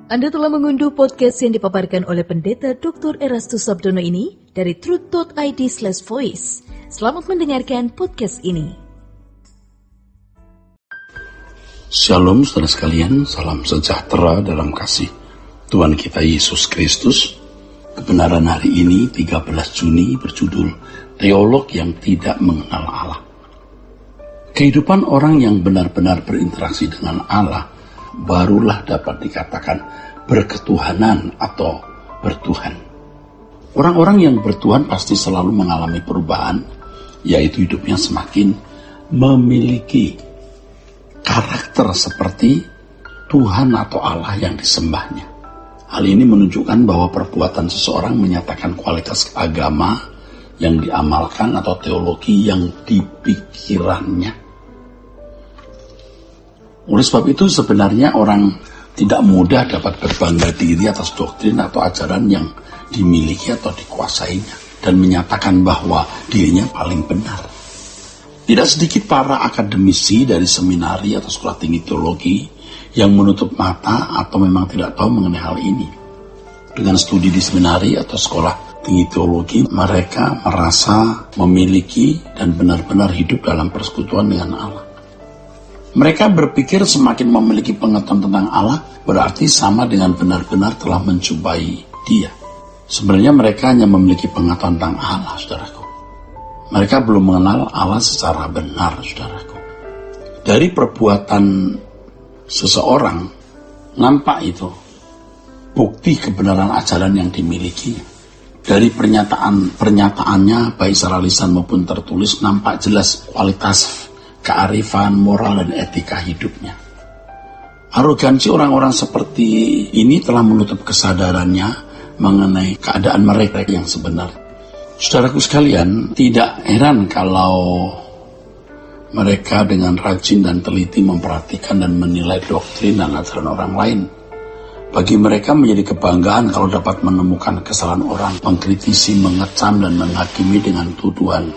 Anda telah mengunduh podcast yang dipaparkan oleh Pendeta Dr. Erastus Sabdono ini dari truth.id/voice. Selamat mendengarkan podcast ini. Shalom saudara sekalian, salam sejahtera dalam kasih Tuhan kita Yesus Kristus. Kebenaran hari ini 13 Juni berjudul Teolog yang Tidak Mengenal Allah. Kehidupan orang yang benar-benar berinteraksi dengan Allah barulah dapat dikatakan berketuhanan atau bertuhan. Orang-orang yang bertuhan pasti selalu mengalami perubahan, yaitu hidupnya semakin memiliki karakter seperti Tuhan atau Allah yang disembahnya. Hal ini menunjukkan bahwa perbuatan seseorang menyatakan kualitas agama yang diamalkan atau teologi yang dipikirannya. Oleh sebab itu sebenarnya orang tidak mudah dapat berbangga diri atas doktrin atau ajaran yang dimiliki atau dikuasainya dan menyatakan bahwa dirinya paling benar. Tidak sedikit para akademisi dari seminari atau sekolah tinggi teologi yang menutup mata atau memang tidak tahu mengenai hal ini. Dengan studi di seminari atau sekolah tinggi teologi, mereka merasa memiliki dan benar-benar hidup dalam persekutuan dengan Allah. Mereka berpikir semakin memiliki pengetahuan tentang Allah berarti sama dengan benar-benar telah menjumpai Dia. Sebenarnya mereka hanya memiliki pengetahuan tentang Allah, saudaraku. Mereka belum mengenal Allah secara benar, saudaraku. Dari perbuatan seseorang, nampak itu bukti kebenaran ajaran yang dimiliki. Dari pernyataannya, baik secara lisan maupun tertulis, nampak jelas kualitas kearifan, moral, dan etika hidupnya. Arogansi orang-orang seperti ini telah menutup kesadarannya mengenai keadaan mereka yang sebenar. Saudaraku sekalian, tidak heran kalau mereka dengan rajin dan teliti memperhatikan dan menilai doktrin dan ajaran orang lain. Bagi mereka menjadi kebanggaan kalau dapat menemukan kesalahan orang, mengkritisi, mengecam, dan menghakimi dengan tuduhan.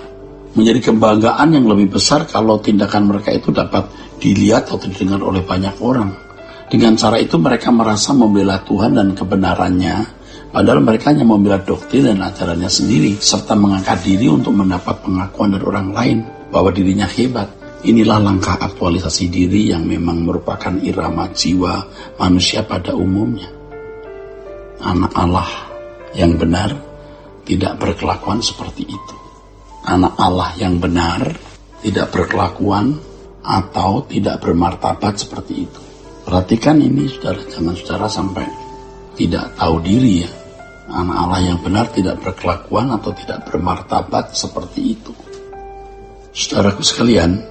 Menjadi kebanggaan yang lebih besar kalau tindakan mereka itu dapat dilihat atau didengar oleh banyak orang. Dengan cara itu mereka merasa membela Tuhan dan kebenarannya, padahal mereka hanya membela doktrin dan ajarannya sendiri, serta mengangkat diri untuk mendapat pengakuan dari orang lain bahwa dirinya hebat. Inilah langkah aktualisasi diri yang memang merupakan irama jiwa manusia pada umumnya. Anak Allah yang benar tidak berkelakuan seperti itu. Anak Allah yang benar tidak berkelakuan atau tidak bermartabat seperti itu. Perhatikan ini, saudara, jangan saudara sampai tidak tahu diri ya. Anak Allah yang benar tidak berkelakuan atau tidak bermartabat seperti itu. Saudaraku sekalian,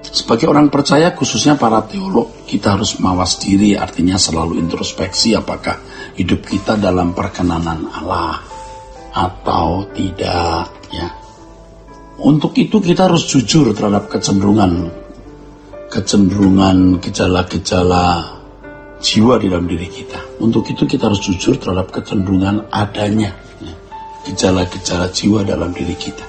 sebagai orang percaya khususnya para teolog, kita harus mawas diri, artinya selalu introspeksi apakah hidup kita dalam perkenanan Allah atau tidak ya. Untuk itu kita harus jujur terhadap kecenderungan gejala-gejala jiwa di dalam diri kita. Untuk itu kita harus jujur terhadap kecenderungan adanya gejala-gejala jiwa dalam diri kita.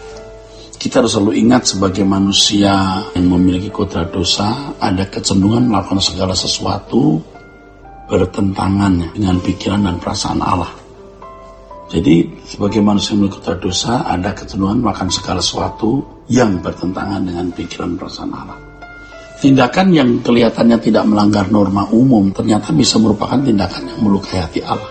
Kita harus selalu ingat sebagai manusia yang memiliki kodrat dosa, ada kecenderungan melakukan segala sesuatu bertentangan dengan pikiran dan perasaan Allah. Jadi sebagai manusia yang memiliki dosa, ada kecenderungan melakukan segala sesuatu yang bertentangan dengan pikiran perasaan Allah. Tindakan yang kelihatannya tidak melanggar norma umum ternyata bisa merupakan tindakan yang melukai hati Allah.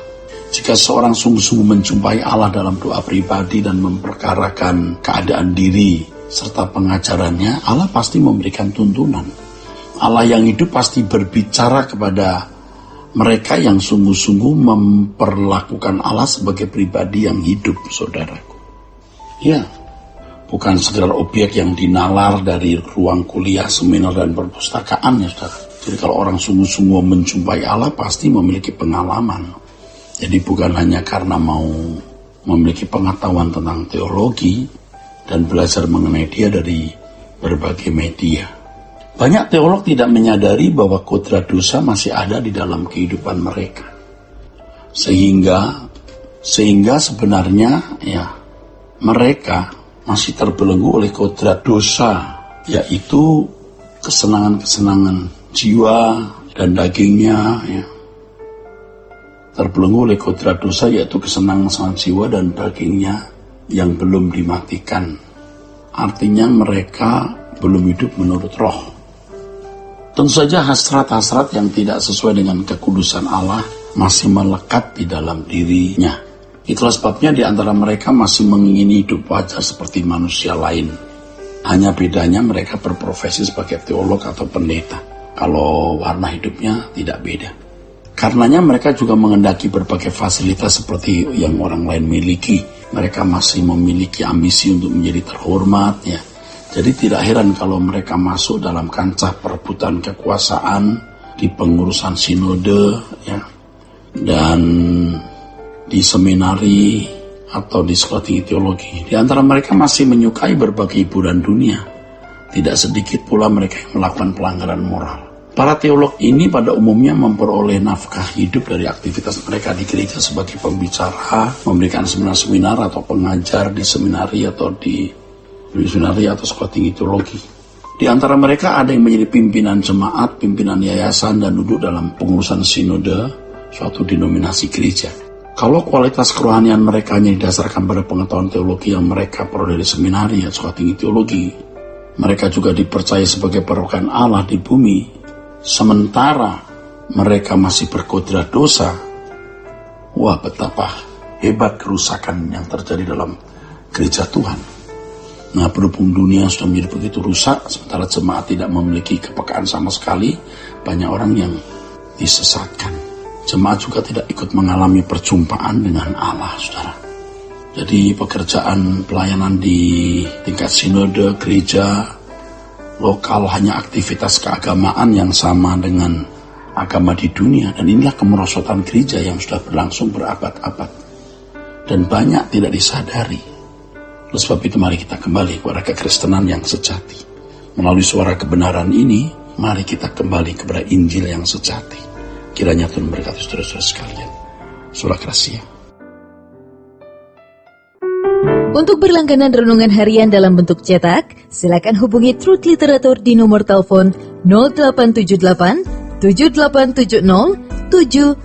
Jika seorang sungguh-sungguh menjumpai Allah dalam doa pribadi dan memperkarakan keadaan diri serta pengajarannya, Allah pasti memberikan tuntunan. Allah yang hidup pasti berbicara kepada mereka yang sungguh-sungguh memperlakukan Allah sebagai pribadi yang hidup, saudaraku. Ya, bukan sekedar objek yang dinalar dari ruang kuliah, seminar, dan perpustakaan ya, saudara. Jadi kalau orang sungguh-sungguh menjumpai Allah pasti memiliki pengalaman. Jadi bukan hanya karena mau memiliki pengetahuan tentang teologi dan belajar mengenai dia dari berbagai media. Banyak teolog tidak menyadari bahwa kodrat dosa masih ada di dalam kehidupan mereka. Sehingga sebenarnya ya mereka masih terbelenggu oleh kodrat dosa, yaitu kesenangan-kesenangan jiwa dan dagingnya ya. terbelenggu oleh kodrat dosa, yaitu kesenangan jiwa dan dagingnya yang belum dimatikan. Artinya mereka belum hidup menurut roh. Tentu saja hasrat-hasrat yang tidak sesuai dengan kekudusan Allah masih melekat di dalam dirinya. Itulah sebabnya di antara mereka masih mengingini hidup wajar seperti manusia lain. Hanya bedanya mereka berprofesi sebagai teolog atau pendeta. Kalau warna hidupnya tidak beda. Karenanya mereka juga mengendaki berbagai fasilitas seperti yang orang lain miliki. Mereka masih memiliki ambisi untuk menjadi terhormat, ya. Jadi tidak heran kalau mereka masuk dalam kancah perebutan kekuasaan di pengurusan sinode, ya, dan di seminari atau di sekolah tinggi teologi. Di antara mereka masih menyukai berbagai hiburan dunia. Tidak sedikit pula mereka yang melakukan pelanggaran moral. Para teolog ini pada umumnya memperoleh nafkah hidup dari aktivitas mereka di gereja sebagai pembicara, memberikan seminar-seminar atau pengajar di seminari atau di seminari atau sekolah tinggi teologi. Di antara mereka ada yang menjadi pimpinan jemaat, pimpinan yayasan, dan duduk dalam pengurusan sinode suatu denominasi gereja. Kalau kualitas kerohanian mereka hanya didasarkan pada pengetahuan teologi yang mereka peroleh dari seminari atau sekolah tinggi teologi, mereka juga dipercaya sebagai perwakilan Allah di bumi, sementara mereka masih berkodrat dosa. Wah, betapa hebat kerusakan yang terjadi dalam gereja Tuhan. Nah, berhubung dunia sudah menjadi begitu rusak, sementara jemaat tidak memiliki kepekaan sama sekali, banyak orang yang disesatkan. Jemaat juga tidak ikut mengalami perjumpaan dengan Allah, saudara. Jadi pekerjaan pelayanan di tingkat sinode, gereja, lokal hanya aktivitas keagamaan yang sama dengan agama di dunia. Dan inilah kemerosotan gereja yang sudah berlangsung berabad-abad. Dan banyak tidak disadari. Oleh sebab itu mari kita kembali kepada kekristenan yang sejati. Melalui suara kebenaran ini, mari kita kembali kepada Injil yang sejati. Kiranya Tuhan memberkati saudara-saudara sekalian. Sola Gracia. Untuk berlangganan renungan harian dalam bentuk cetak, silakan hubungi Truth Literatur di nomor telepon 0878 7870 7000.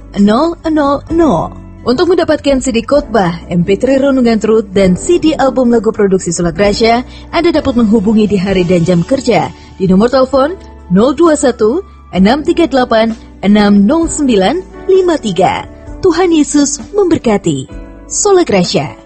Untuk mendapatkan CD khotbah, MP3 renungan Truth, dan CD album lagu produksi Sola Gracia, Anda dapat menghubungi di hari dan jam kerja di nomor telepon 021 638 60953. Tuhan Yesus memberkati. Sola Gracia.